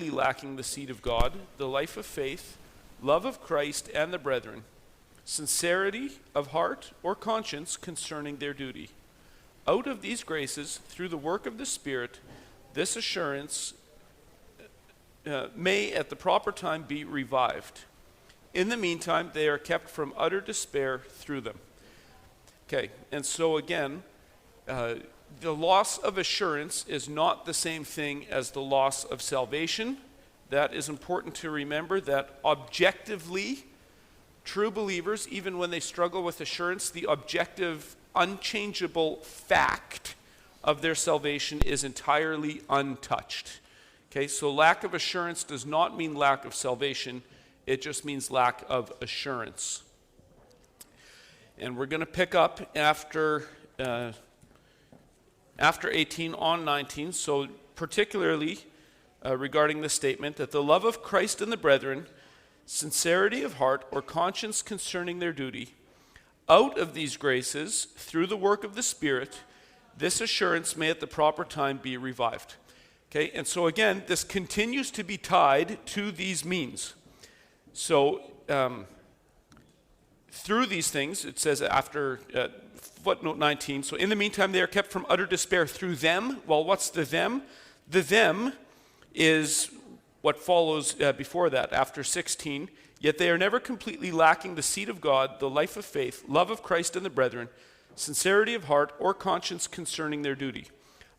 completely lacking the seed of God, the life of faith, love of Christ and the brethren, sincerity of heart or conscience concerning their duty. Out of these graces, through the work of the Spirit, this assurance may at the proper time be revived. In the meantime, they are kept from utter despair through them. Okay, and so again, the loss of assurance is not the same thing as the loss of salvation. That is important to remember, that objectively, true believers, even when they struggle with assurance, the objective, unchangeable fact of their salvation is entirely untouched. Okay, so lack of assurance does not mean lack of salvation. It just means lack of assurance. And we're going to pick up after 18 on 19, so particularly regarding the statement that the love of Christ and the brethren, sincerity of heart or conscience concerning their duty, out of these graces, through the work of the Spirit, this assurance may at the proper time be revived. Okay, and so again, this continues to be tied to these means. So through these things, it says after footnote 19, so in the meantime they are kept from utter despair through them. Well, what's the them? The them is what follows before that, after 16. Yet they are never completely lacking the seed of God, the life of faith, love of Christ and the brethren, sincerity of heart or conscience concerning their duty.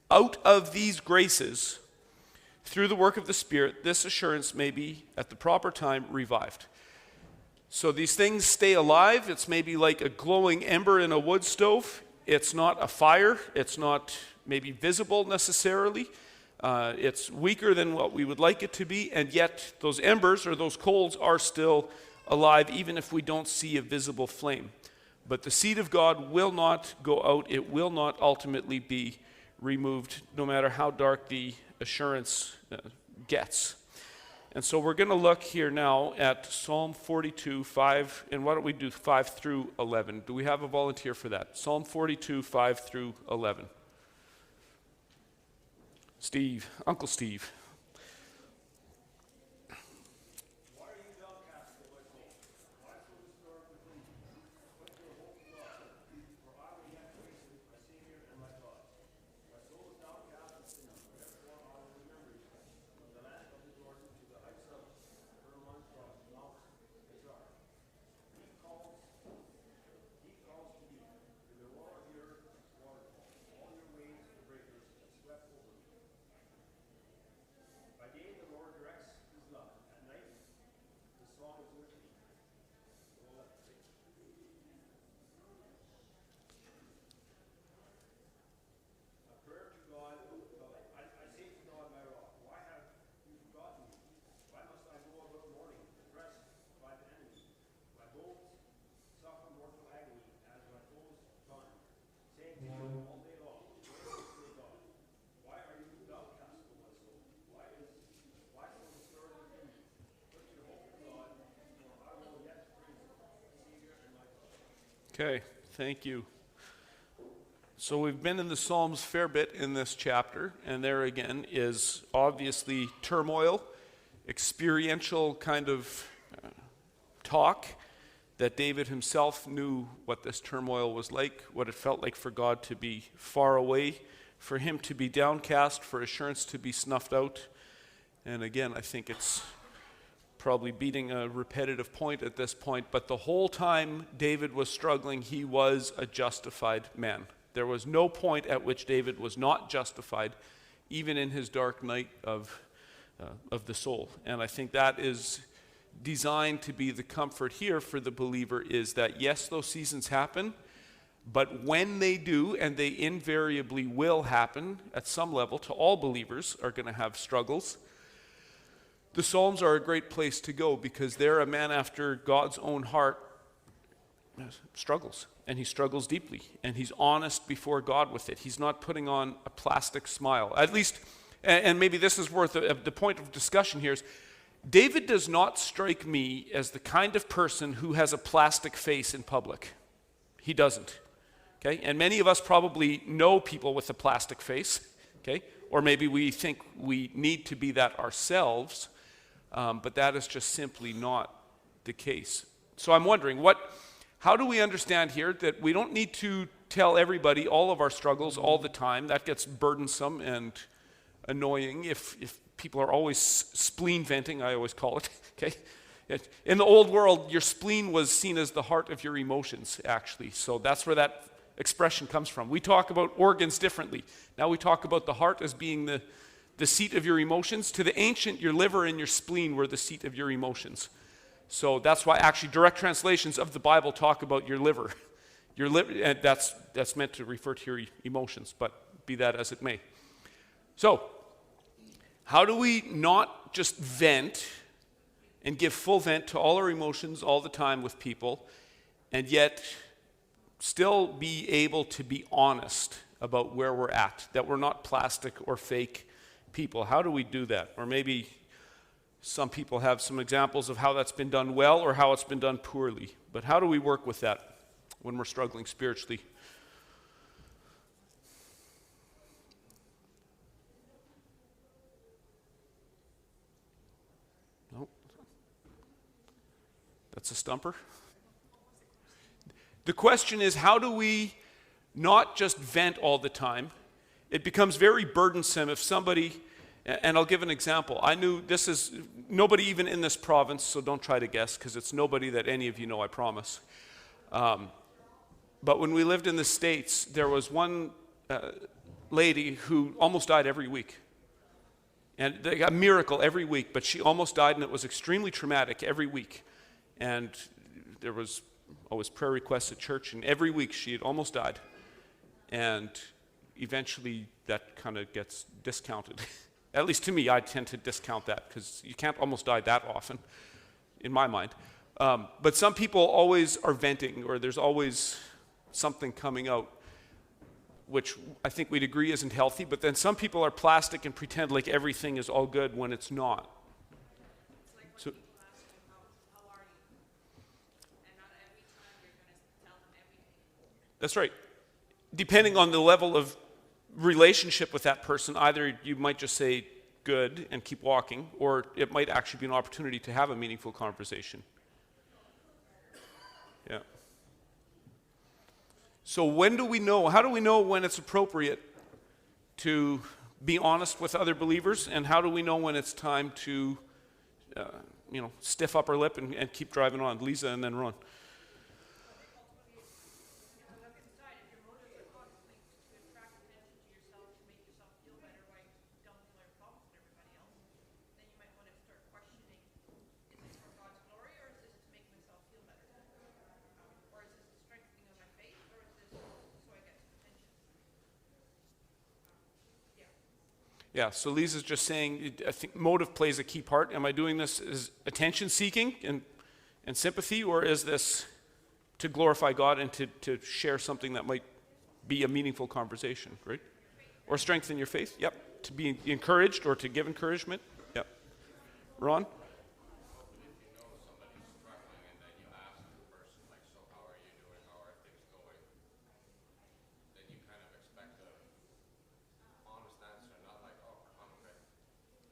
Out of these graces, through the work of the Spirit, this assurance may be at the proper time revived. So these things stay alive. It's maybe like a glowing ember in a wood stove. It's not a fire. It's not maybe visible necessarily. It's weaker than what we would like it to be, and yet those embers or those coals are still alive even if we don't see a visible flame. But the seed of God will not go out. It will not ultimately be removed, no matter how dark the assurance gets. And so we're going to look here now at Psalm 42, 5, and why don't we do 5 through 11? Do we have a volunteer for that? Psalm 42, 5 through 11. Steve, Uncle Steve. Okay, thank you. So we've been in the Psalms a fair bit in this chapter, and there again is obviously turmoil, experiential kind of talk that David himself knew what this turmoil was like, what it felt like for God to be far away, for him to be downcast, for assurance to be snuffed out. And again, I think it's probably beating a repetitive point at this point, but the whole time David was struggling, he was a justified man. There was no point at which David was not justified, even in his dark night of the soul. And I think that is designed to be the comfort here for the believer, is that yes, those seasons happen, but when they do, and they invariably will happen at some level, to all believers are going to have struggles. The Psalms are a great place to go because there a man after God's own heart struggles, and he struggles deeply, and he's honest before God with it. He's not putting on a plastic smile. At least, and maybe this is worth the point of discussion here, is David does not strike me as the kind of person who has a plastic face in public. He doesn't. Okay? And many of us probably know people with a plastic face, okay? Or maybe we think we need to be that ourselves, but that is just simply not the case. So I'm wondering, how do we understand here that we don't need to tell everybody all of our struggles all the time? That gets burdensome and annoying if people are always spleen venting, I always call it, okay? In the old world, your spleen was seen as the heart of your emotions, actually. So that's where that expression comes from. We talk about organs differently. Now we talk about the heart as being the seat of your emotions. To the ancient, your liver and your spleen were the seat of your emotions. So that's why actually direct translations of the Bible talk about your liver. Your liver, and that's meant to refer to your emotions, but be that as it may. So, how do we not just vent and give full vent to all our emotions all the time with people, and yet still be able to be honest about where we're at, that we're not plastic or fake people? How do we do that? Or maybe some people have some examples of how that's been done well or how it's been done poorly. But how do we work with that when we're struggling spiritually? Nope. That's a stumper. The question is, how do we not just vent all the time? It becomes very burdensome if somebody, and I'll give an example. I knew this is nobody even in this province, so don't try to guess, because it's nobody that any of you know, I promise. But when we lived in the States, there was one lady who almost died every week. And they got a miracle every week, but she almost died, and it was extremely traumatic every week. And there was always prayer requests at church, and every week she had almost died. And eventually that kind of gets discounted. At least to me, I tend to discount that, because you can't almost die that often, in my mind. But some people always are venting, or there's always something coming out, which I think we'd agree isn't healthy. But then some people are plastic and pretend like everything is all good when it's not. It's like when So, people ask you, how are you? And not every time you're going to tell them everything. that's right. Depending on the level of relationship with that person, either you might just say good and keep walking, or it might actually be an opportunity to have a meaningful conversation. Yeah. So when do we know, how do we know when it's appropriate to be honest with other believers, and how do we know when it's time to, stiff up our lip and keep driving on? Lisa and then Ron. Yeah, so Lisa's just saying, I think motive plays a key part. Am I doing this as attention seeking and sympathy, or is this to glorify God and to share something that might be a meaningful conversation, right? Or strengthen your faith? Yep. To be encouraged or to give encouragement? Yep. Ron?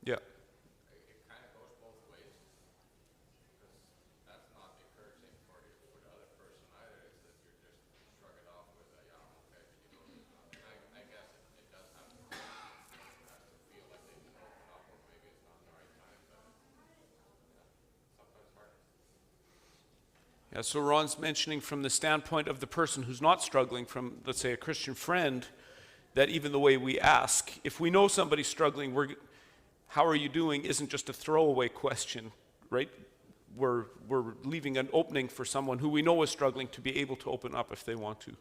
Yeah. Yeah, so Ron's mentioning from the standpoint of the person who's not struggling, from, let's say, a Christian friend, that even the way we ask, if we know somebody's struggling, how are you doing, isn't just a throwaway question, right? We're leaving an opening for someone who we know is struggling to be able to open up if they want to,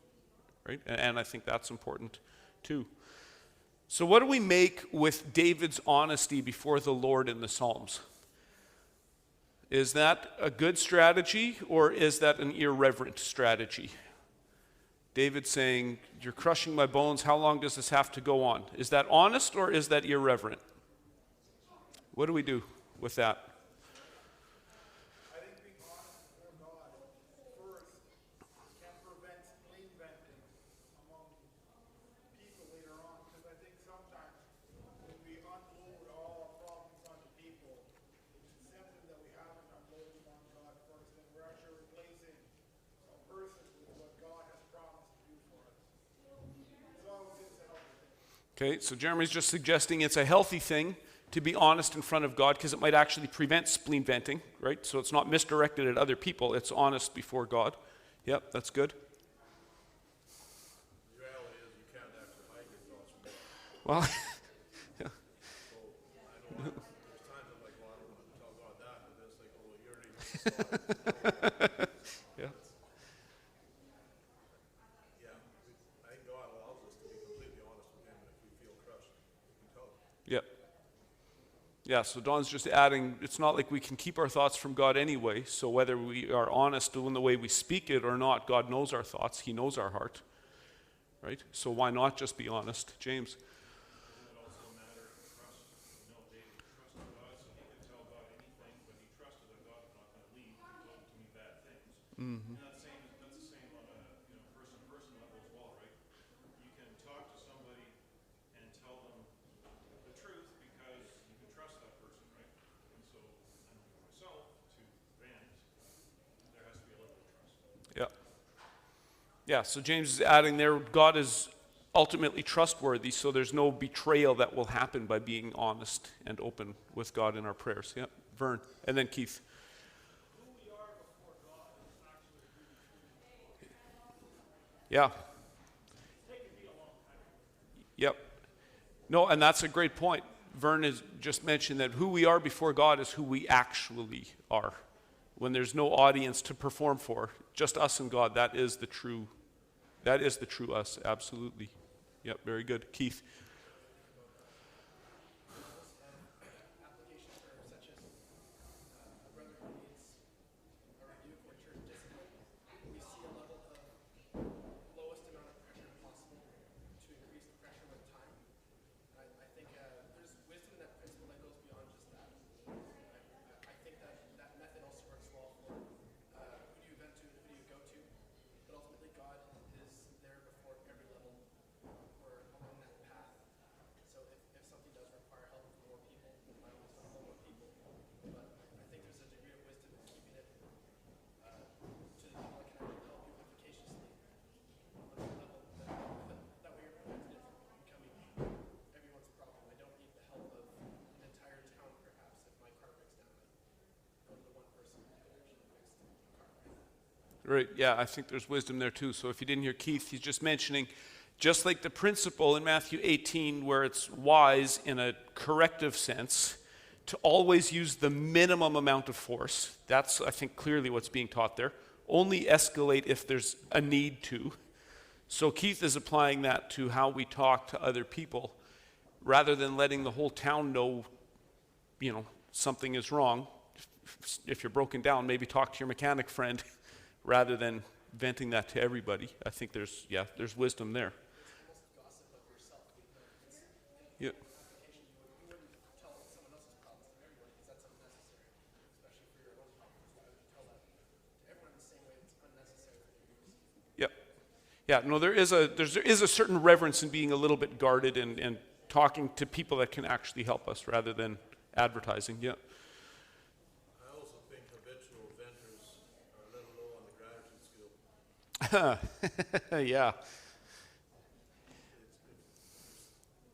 right? And I think that's important too. So what do we make with David's honesty before the Lord in the Psalms? Is that a good strategy, or is that an irreverent strategy? David saying, you're crushing my bones, how long does this have to go on? Is that honest, or is that irreverent? What do we do with that? I think being honest before God first can prevent spleen venting among people later on, because I think sometimes Okay, so Jeremy's just suggesting it's a healthy thing to be honest in front of God because it might actually prevent spleen venting, right? So it's not misdirected at other people, it's honest before God. Yep, that's good. The reality is you can't actually hide your thoughts from God. Well, yeah. So I don't want, there's times I'm like, well, I don't want to tell God that, but it's like, oh, you already know. Yeah. Yeah, I think God allows us to be completely honest with Him, and if we feel crushed, we can tell Him. Yep. Yeah, so Don's just adding, it's not like we can keep our thoughts from God anyway, so whether we are honest in the way we speak it or not, God knows our thoughts, He knows our heart, right? So why not just be honest? James? Doesn't it also matter of trust? You know, David trusted God, so he could tell God anything, but he trusted that God was not going to leave. He told him to me bad things. And that's the same on a person-to-person level as well, right? You can talk to somebody and tell them the truth because you can trust that person, right? And so, I know for myself, to vent, there has to be a level of trust. Yeah. Yeah, so James is adding there, God is ultimately trustworthy, so there's no betrayal that will happen by being honest and open with God in our prayers. Yeah, Vern. And then Keith. Yeah. Yep. No, and that's a great point. Vern has just mentioned that who we are before God is who we actually are. When there's no audience to perform for, just us and God, that is the true us, absolutely. Yep, very good. Keith. Application for such as a brother who needs a rebuke or church discipline, we see a level of lowest amount of pressure possible to increase the pressure with time. I think there's wisdom in that principle that goes beyond just that. I think that method also works well for who do you vent to and who do you go to, but ultimately God is there before every level or along that path. So if something does require help from more people, by all means help more people. But I think there's a degree of wisdom in keeping it to the people that can actually help you efficaciously on the level that way you're prevented from becoming everyone's problem. I don't need the help of an entire town perhaps if my car breaks down. I go to the one person who can actually fix the car. Right, yeah, I think there's wisdom there too. So if you didn't hear Keith, he's just mentioning, just like the principle in Matthew 18, where it's wise in a corrective sense to always use the minimum amount of force. That's, I think, clearly what's being taught there. Only escalate if there's a need to. So Keith is applying that to how we talk to other people, rather than letting the whole town know, something is wrong. If you're broken down, maybe talk to your mechanic friend rather than venting that to everybody. I think there's wisdom there. Gossip of yourself. Yeah. Application, you wouldn't tell someone else's problems to everyone because that's unnecessary, especially for your own problems. You would tell that to everyone the same way it's unnecessary for you to receive. Yep. Yeah, no, there is a certain reverence in being a little bit guarded and talking to people that can actually help us rather than advertising. Yeah. I also think habitual venters are a little low on the gratitude skill. Yeah.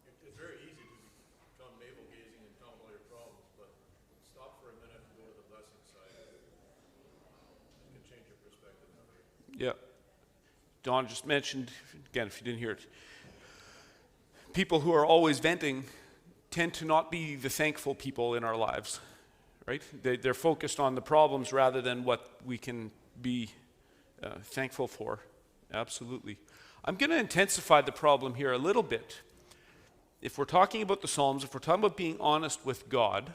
It's very easy to become navel-gazing and count all your problems, but stop for a minute and go to the blessing side. It can change your perspective. Yeah. Don just mentioned, again, if you didn't hear it, people who are always venting tend to not be the thankful people in our lives, right? They're focused on the problems rather than what we can be thankful for. Absolutely. I'm going to intensify the problem here a little bit. If we're talking about the Psalms, if we're talking about being honest with God,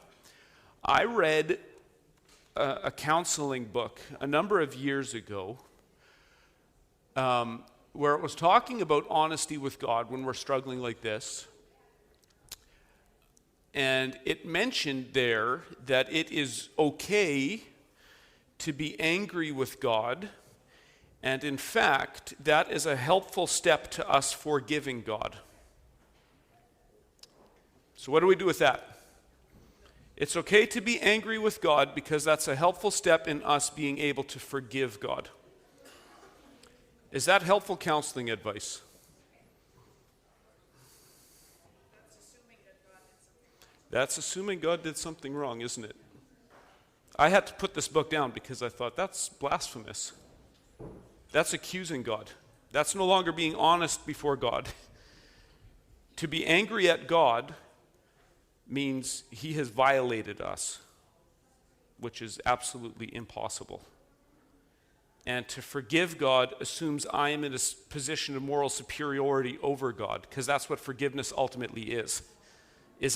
I read a counseling book a number of years ago where it was talking about honesty with God when we're struggling like this. And it mentioned there that it is okay to be angry with God. And in fact, that is a helpful step to us forgiving God. So what do we do with that? It's okay to be angry with God because that's a helpful step in us being able to forgive God. Is that helpful counseling advice? That's assuming God did something wrong, isn't it? I had to put this book down because I thought that's blasphemous. That's accusing God. That's no longer being honest before God. To be angry at God means he has violated us, which is absolutely impossible. And to forgive God assumes I am in a position of moral superiority over God, because that's what forgiveness ultimately is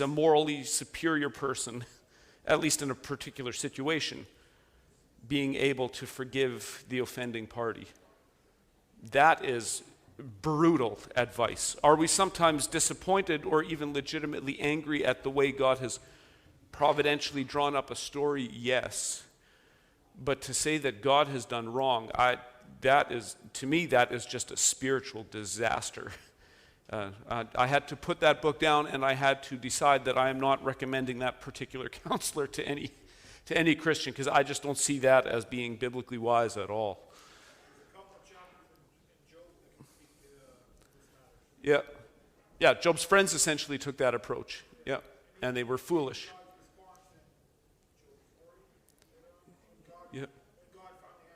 a morally superior person, at least in a particular situation, being able to forgive the offending party. That is brutal advice. Are we sometimes disappointed or even legitimately angry at the way God has providentially drawn up a story? Yes. But to say that God has done wrong, to me, that is just a spiritual disaster. I had to put that book down, and I had to decide that I am not recommending that particular counselor to any Christian, because I just don't see that as being biblically wise at all. Yeah. Yeah, Job's friends essentially took that approach. Yeah. And they were foolish. Yeah. God finally,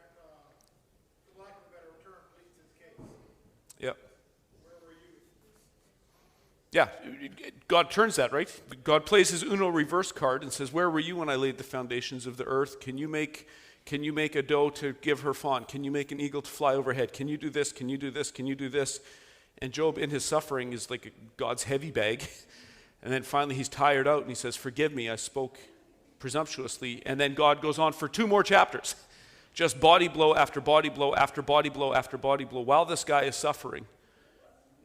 for lack of a better term, pleads his case. Yeah. Where were you? Yeah. God turns that, right? God plays his Uno reverse card and says, where were you when I laid the foundations of the earth? Can you make a doe to give her fawn? Can you make an eagle to fly overhead? Can you do this? Can you do this? Can you do this? And Job, in his suffering, is like God's heavy bag. And then finally he's tired out and he says, forgive me, I spoke presumptuously. And then God goes on for 2 more chapters. Just body blow after body blow after body blow after body blow while this guy is suffering.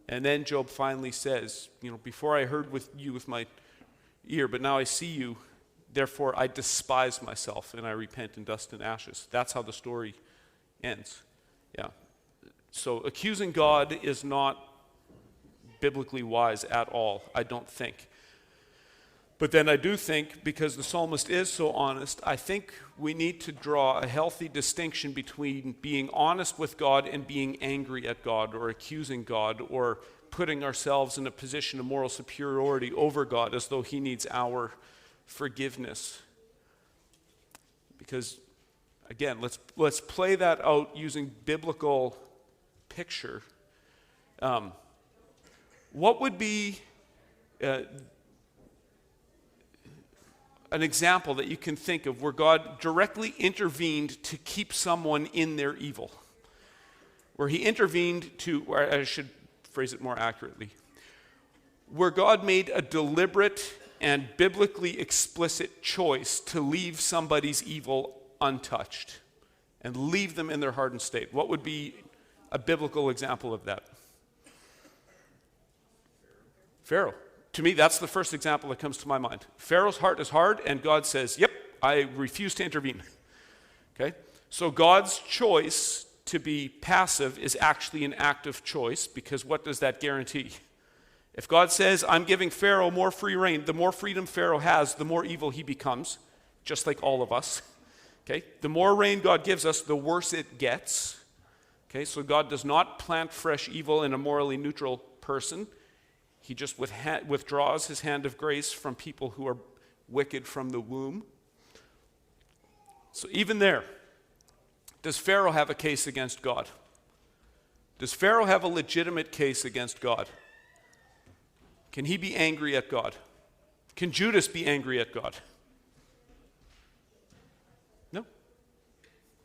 And then Job finally says, before I heard you with my ear, but now I see you, therefore I despise myself and I repent in dust and ashes. That's how the story ends. Yeah. So accusing God is not biblically wise at all, I don't think. But then I do think, because the psalmist is so honest, I think we need to draw a healthy distinction between being honest with God and being angry at God or accusing God or putting ourselves in a position of moral superiority over God as though he needs our forgiveness. Because, again, let's play that out using biblical picture. What would be an example that you can think of where God directly intervened to keep someone in their evil? Where he intervened or I should phrase it more accurately, where God made a deliberate and biblically explicit choice to leave somebody's evil untouched and leave them in their hardened state. What would be a biblical example of that? Pharaoh. To me, that's the first example that comes to my mind. Pharaoh's heart is hard, and God says, yep, I refuse to intervene. Okay? So God's choice to be passive is actually an active choice, because what does that guarantee? If God says, I'm giving Pharaoh more free reign, the more freedom Pharaoh has, the more evil he becomes, just like all of us. Okay? The more reign God gives us, the worse it gets. Okay, so God does not plant fresh evil in a morally neutral person. He just withdraws his hand of grace from people who are wicked from the womb. So even there, does Pharaoh have a case against God? Does Pharaoh have a legitimate case against God? Can he be angry at God? Can Judas be angry at God? No.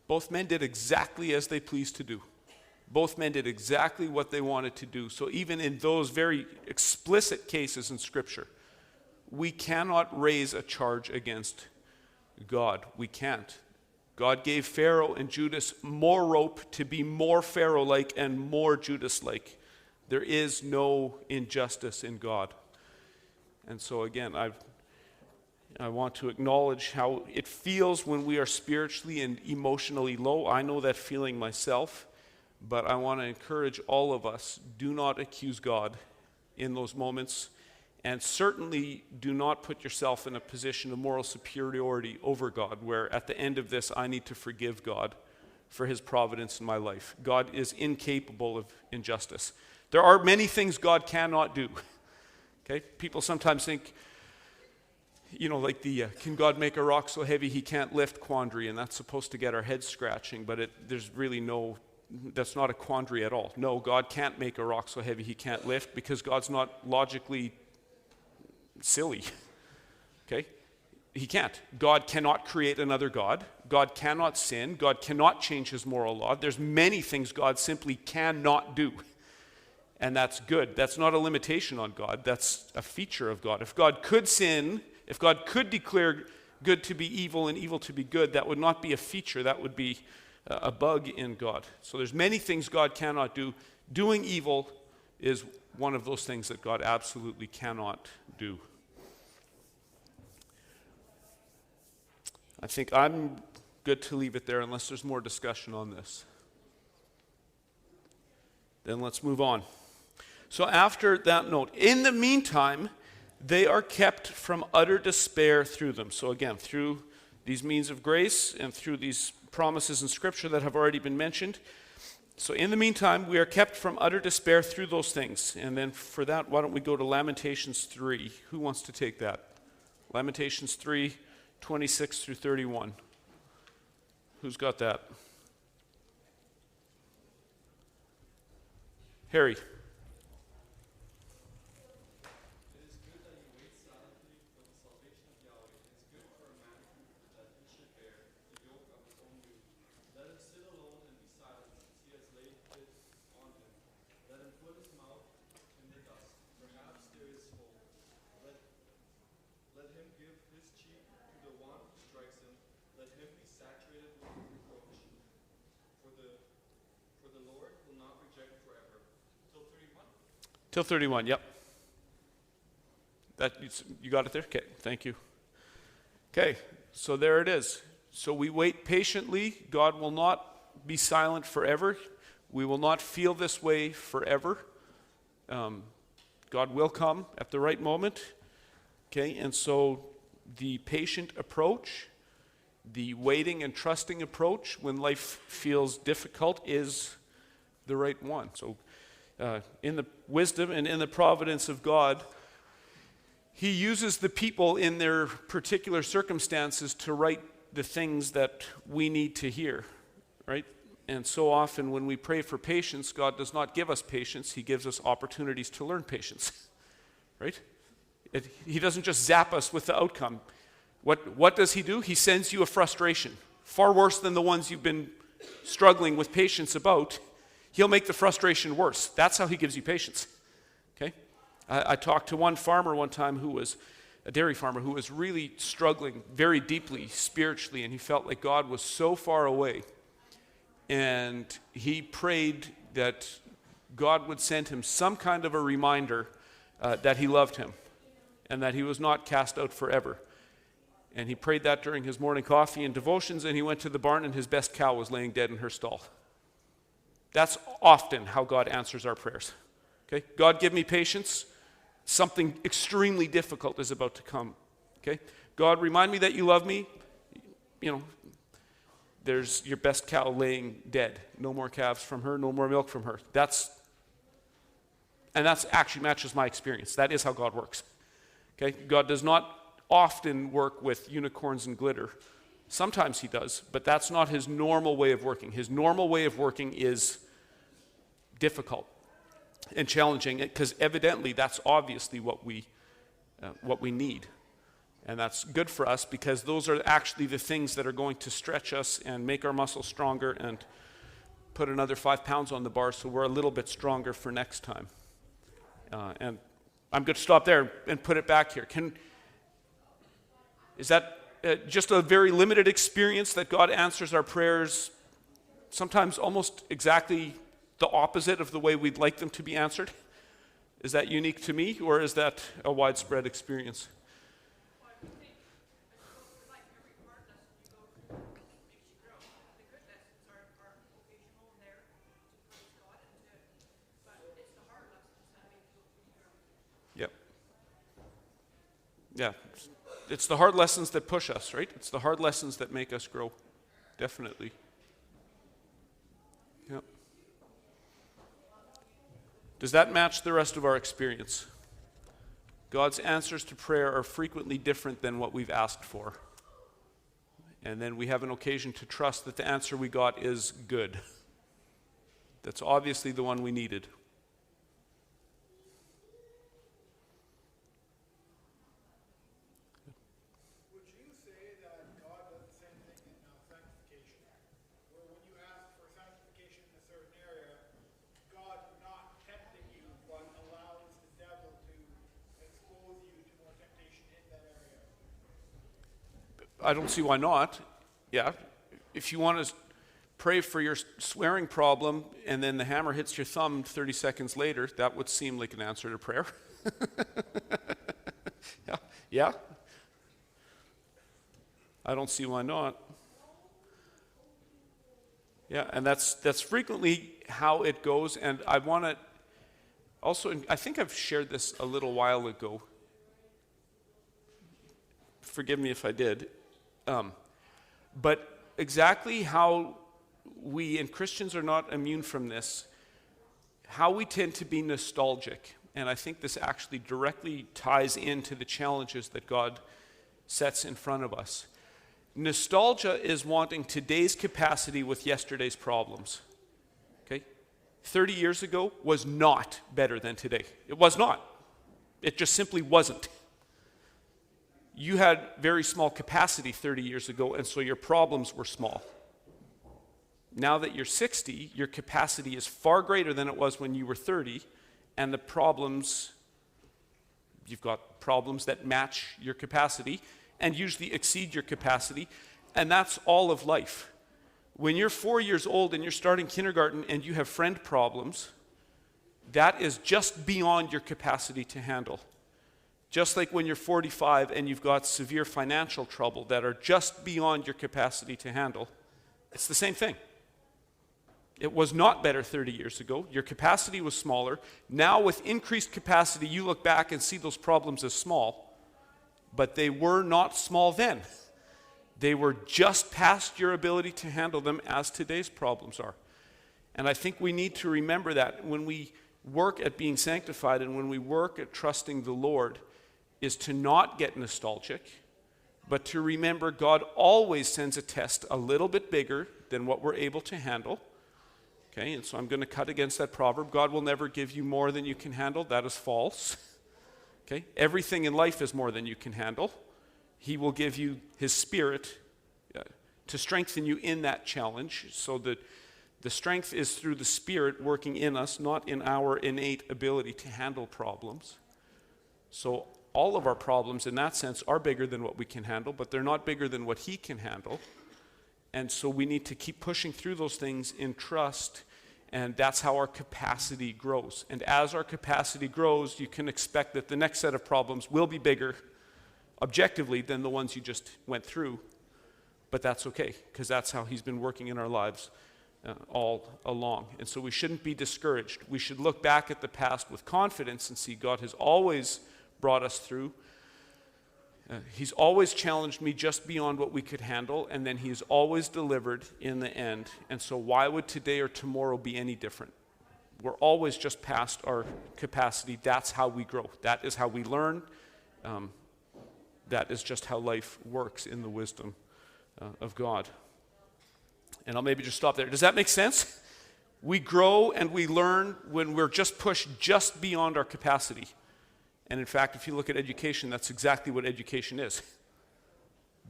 Both men did exactly as they pleased to do. Both men did exactly what they wanted to do. So even in those very explicit cases in Scripture, we cannot raise a charge against God. We can't. God gave Pharaoh and Judas more rope to be more Pharaoh-like and more Judas-like. There is no injustice in God. And so again, I want to acknowledge how it feels when we are spiritually and emotionally low. I know that feeling myself. But I want to encourage all of us, do not accuse God in those moments, and certainly do not put yourself in a position of moral superiority over God, where at the end of this I need to forgive God for his providence in my life. God is incapable of injustice. There are many things God cannot do. Okay? People sometimes think, like the can God make a rock so heavy he can't lift quandary, and that's supposed to get our heads scratching, but there's really that's not a quandary at all. No, God can't make a rock so heavy he can't lift, because God's not logically silly. Okay? He can't. God cannot create another God. God cannot sin. God cannot change his moral law. There's many things God simply cannot do. And that's good. That's not a limitation on God. That's a feature of God. If God could sin, if God could declare good to be evil and evil to be good, that would not be a feature. That would be a bug in God. So there's many things God cannot do. Doing evil is one of those things that God absolutely cannot do. I think I'm good to leave it there unless there's more discussion on this. Then let's move on. So after that note, in the meantime, they are kept from utter despair through them. So again, through these means of grace and through these promises in Scripture that have already been mentioned. So in the meantime, we are kept from utter despair through those things. And then for that, why don't we go to Lamentations 3? Who wants to take that? Lamentations 3, 26 through 31. Who's got that? Harry. Till 31, yep. You got it there? Okay, thank you. Okay, so there it is. So we wait patiently. God will not be silent forever. We will not feel this way forever. God will come at the right moment. Okay, and so the patient approach, the waiting and trusting approach when life feels difficult is the right one. So in the wisdom and in the providence of God, he uses the people in their particular circumstances to write the things that we need to hear, right? And so often when we pray for patience, God does not give us patience. He gives us opportunities to learn patience, right? He doesn't just zap us with the outcome. What does he do? He sends you a frustration, far worse than the ones you've been struggling with patience about. He'll make the frustration worse. That's how he gives you patience. Okay? I talked to one farmer one time who was a dairy farmer who was really struggling very deeply spiritually, and he felt like God was so far away. And he prayed that God would send him some kind of a reminder that he loved him and that he was not cast out forever. And he prayed that during his morning coffee and devotions, and he went to the barn and his best cow was laying dead in her stall. That's often how God answers our prayers. Okay? God, give me patience. Something extremely difficult is about to come. Okay? God, remind me that you love me. There's your best cow laying dead. No more calves from her, no more milk from her. That's actually matches my experience. That is how God works. Okay? God does not often work with unicorns and glitter. Sometimes he does, but that's not his normal way of working. His normal way of working is difficult and challenging, because evidently that's obviously what we need. And that's good for us, because those are actually the things that are going to stretch us and make our muscles stronger and put another 5 pounds on the bar so we're a little bit stronger for next time. And I'm going to stop there and put it back here. Is that just a very limited experience that God answers our prayers, sometimes almost exactly the opposite of the way we'd like them to be answered? Is that unique to me, or is that a widespread experience? Well, I think, like every hard lesson you go through makes you grow. The good lessons are occasional and there to praise God but it's the hard lessons that make you grow. Yep. Yeah. It's the hard lessons that push us, right? It's the hard lessons that make us grow. Definitely. Yep. Does that match the rest of our experience? God's answers to prayer are frequently different than what we've asked for. And then we have an occasion to trust that the answer we got is good. That's obviously the one we needed. Would you say that God does the same thing in sanctification? Where when you ask for sanctification in a certain area, God not tempting you, but allows the devil to expose you to more temptation in that area? I don't see why not. Yeah. If you want to pray for your swearing problem and then the hammer hits your thumb 30 seconds later, that would seem like an answer to prayer. Yeah. I don't see why not. Yeah, and that's frequently how it goes. And I want to also, I think I've shared this a little while ago. Forgive me if I did. But exactly how we, and Christians are not immune from this, how we tend to be nostalgic. And I think this actually directly ties into the challenges that God sets in front of us. Nostalgia is wanting today's capacity with yesterday's problems. Okay? 30 years ago was not better than today. It was not. It just simply wasn't. You had very small capacity 30 years ago, and so your problems were small. Now that you're 60, your capacity is far greater than it was when you were 30, and the problems, you've got problems that match your capacity and usually exceed your capacity, and that's all of life. When you're 4 years old and you're starting kindergarten and you have friend problems, that is just beyond your capacity to handle. Just like when you're 45 and you've got severe financial trouble that are just beyond your capacity to handle, it's the same thing. It was not better 30 years ago. Your capacity was smaller. Now with increased capacity, you look back and see those problems as small, but they were not small then. They were just past your ability to handle them as today's problems are. And I think we need to remember that when we work at being sanctified and when we work at trusting the Lord, is to not get nostalgic, but to remember God always sends a test a little bit bigger than what we're able to handle. Okay, and so I'm going to cut against that proverb. God will never give you more than you can handle. That is false. Okay, everything in life is more than you can handle. He will give you His Spirit to strengthen you in that challenge, so that the strength is through the Spirit working in us, not in our innate ability to handle problems. So all of our problems in that sense are bigger than what we can handle, but they're not bigger than what He can handle. And so we need to keep pushing through those things in trust, and that's how our capacity grows. And as our capacity grows, you can expect that the next set of problems will be bigger objectively than the ones you just went through. But that's okay, because that's how He's been working in our lives all along. And so we shouldn't be discouraged. We should look back at the past with confidence and see God has always brought us through. He's always challenged me just beyond what we could handle, and then He's always delivered in the end. And so why would today or tomorrow be any different? We're always just past our capacity. That's how we grow. That is how we learn. That is just how life works in the wisdom of God. And I'll maybe just stop there. Does that make sense? We grow and we learn when we're just pushed just beyond our capacity. And in fact, if you look at education, that's exactly what education is.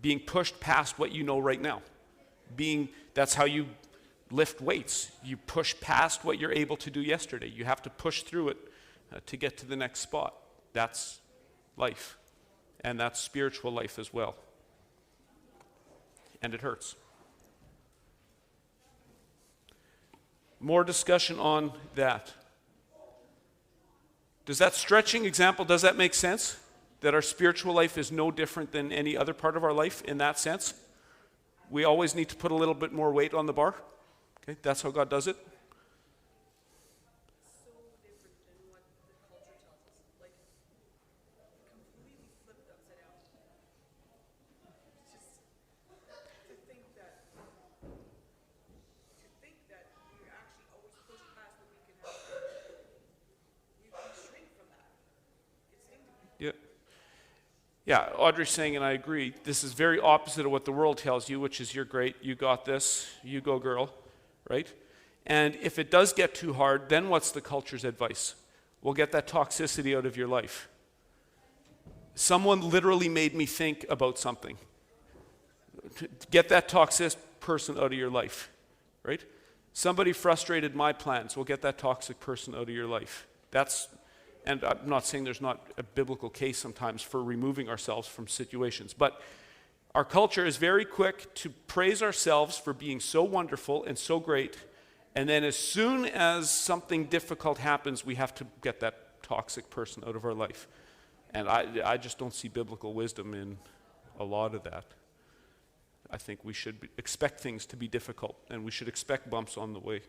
Being pushed past what you know right now. That's how you lift weights. You push past what you're able to do yesterday. You have to push through it to get to the next spot. That's life. And that's spiritual life as well. And it hurts. More discussion on that. Does that stretching example, does that make sense? That our spiritual life is no different than any other part of our life in that sense? We always need to put a little bit more weight on the bar. Okay, that's how God does it. So different than what the culture tells us. Like, completely flipped upside down. Just to think that we actually always push past what we can handle. We shrink from that instinctively. Yeah. Yeah, Audrey's saying, and I agree, this is very opposite of what the world tells you, which is you're great, you got this, you go girl, right? And if it does get too hard, then what's the culture's advice? We'll get that toxicity out of your life. Someone literally made me think about something. Get that toxic person out of your life, right? Somebody frustrated my plans. We'll get that toxic person out of your life. And I'm not saying there's not a biblical case sometimes for removing ourselves from situations, but our culture is very quick to praise ourselves for being so wonderful and so great, and then as soon as something difficult happens, we have to get that toxic person out of our life. And I just don't see biblical wisdom in a lot of that. I think we should expect things to be difficult, and we should expect bumps on the way.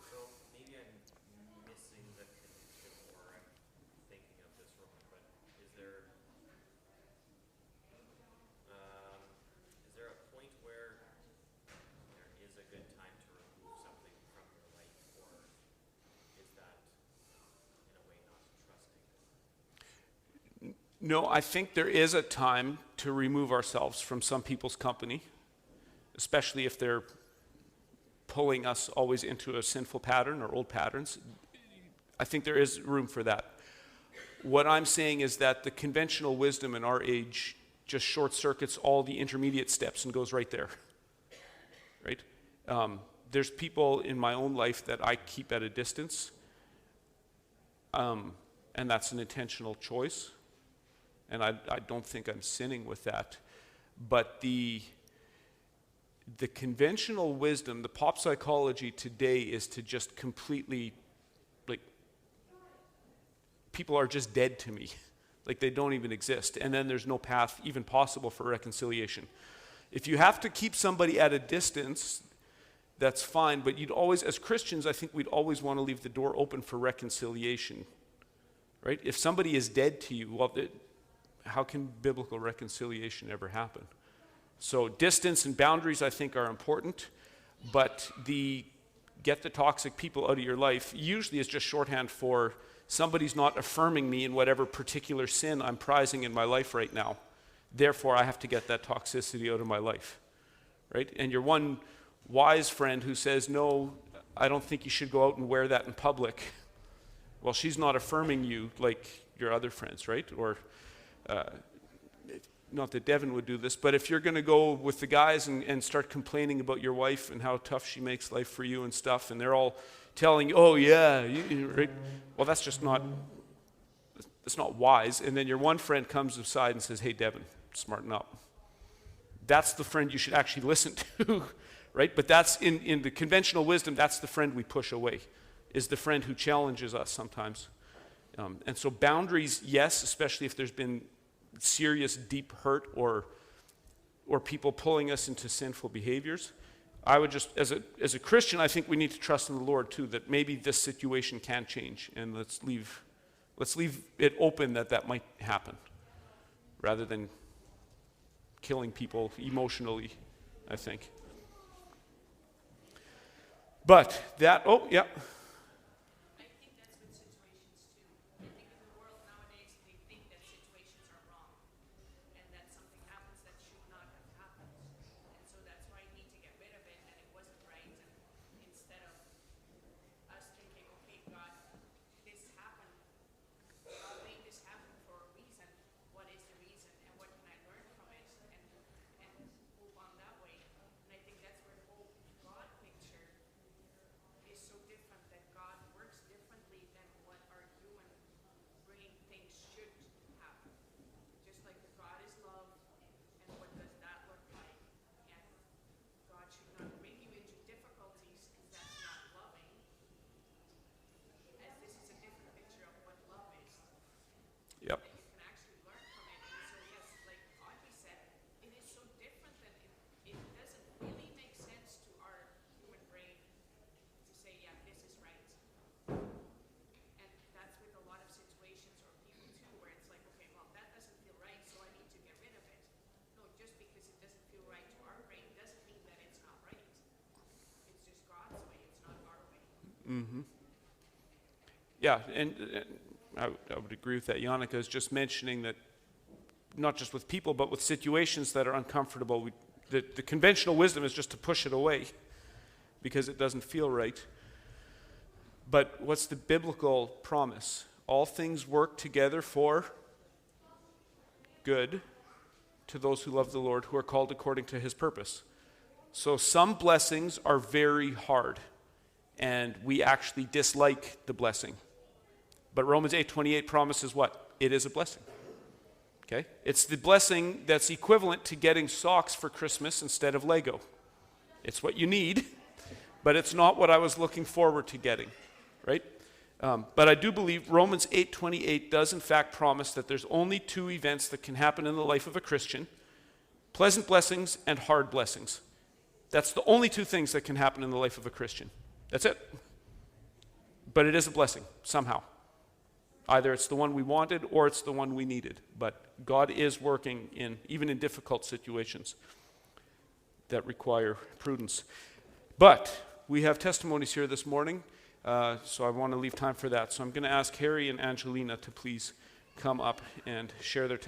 So maybe I'm missing the connection, or I'm thinking of this wrong, but is there a point where there is a good time to remove something from your life, or is that in a way not trusting? No, I think there is a time to remove ourselves from some people's company, especially if they're pulling us always into a sinful pattern or old patterns. I think there is room for that. What I'm saying is that the conventional wisdom in our age just short circuits all the intermediate steps and goes right there, right? There's people in my own life that I keep at a distance, and that's an intentional choice. And I don't think I'm sinning with that. But the conventional wisdom, the pop psychology today is to just completely, like, people are just dead to me. Like they don't even exist. And then there's no path even possible for reconciliation. If you have to keep somebody at a distance, that's fine. But you'd always, as Christians, I think we'd always want to leave the door open for reconciliation. Right? If somebody is dead to you, well, how can biblical reconciliation ever happen? So distance and boundaries, I think, are important, but get the toxic people out of your life usually is just shorthand for somebody's not affirming me in whatever particular sin I'm prizing in my life right now. Therefore, I have to get that toxicity out of my life, right? And your one wise friend who says, no, I don't think you should go out and wear that in public. Well, she's not affirming you like your other friends, right? Or not that Devin would do this, but if you're going to go with the guys and start complaining about your wife and how tough she makes life for you and stuff, and they're all telling you, oh yeah, right? Well, that's not wise. And then your one friend comes aside and says, hey, Devin, smarten up. That's the friend you should actually listen to, right? But that's in the conventional wisdom, that's the friend we push away, is the friend who challenges us sometimes. And so boundaries, yes, especially if there's been serious, deep hurt or people pulling us into sinful behaviors. I would just, as a Christian, I think we need to trust in the Lord too, that maybe this situation can change, and let's leave it open that might happen, rather than killing people emotionally, I think. But that, oh yeah. I think that's with situations too. I think in the world nowadays they think that situations are wrong and that something happens that should not have happened. And so that's why you need to get rid of it and it wasn't right. And instead of us thinking, okay, God, this happened. God made this happen for a reason. What is the reason and what can I learn from it and move on that way. And I think that's where the whole God picture is so different, that God works differently than what our human brain thinks should happen. Just like the God is love, and what does that look like? And God should not bring you into difficulties because that's not loving, as this is a different picture of what love is. Yep. That you can actually learn from it. And so yes, like Audrey said, it is so different that it doesn't really make sense to our human brain to say, yeah, this is right. And that's with a lot of situations or people too, where it's like, okay, well, that doesn't feel right, so I need to get rid of it. No, just because it doesn't feel right to our brain doesn't mean that it's not right. It's just God's way, it's not our way. Yeah, and I would agree with that. Yannicka is just mentioning that not just with people, but with situations that are uncomfortable, the conventional wisdom is just to push it away because it doesn't feel right. But what's the biblical promise? All things work together for good to those who love the Lord, who are called according to his purpose. So some blessings are very hard, and we actually dislike the blessing. But Romans 8:28 promises what? It is a blessing. Okay? It's the blessing that's equivalent to getting socks for Christmas instead of Lego. It's what you need, but it's not what I was looking forward to getting, right? But I do believe Romans 8:28 does in fact promise that there's only two events that can happen in the life of a Christian: pleasant blessings and hard blessings. That's the only two things that can happen in the life of a Christian. That's it. But it is a blessing, somehow. Either it's the one we wanted or it's the one we needed. But God is working even in difficult situations that require prudence. But we have testimonies here this morning, so I want to leave time for that. So I'm going to ask Harry and Angelina to please come up and share their testimony.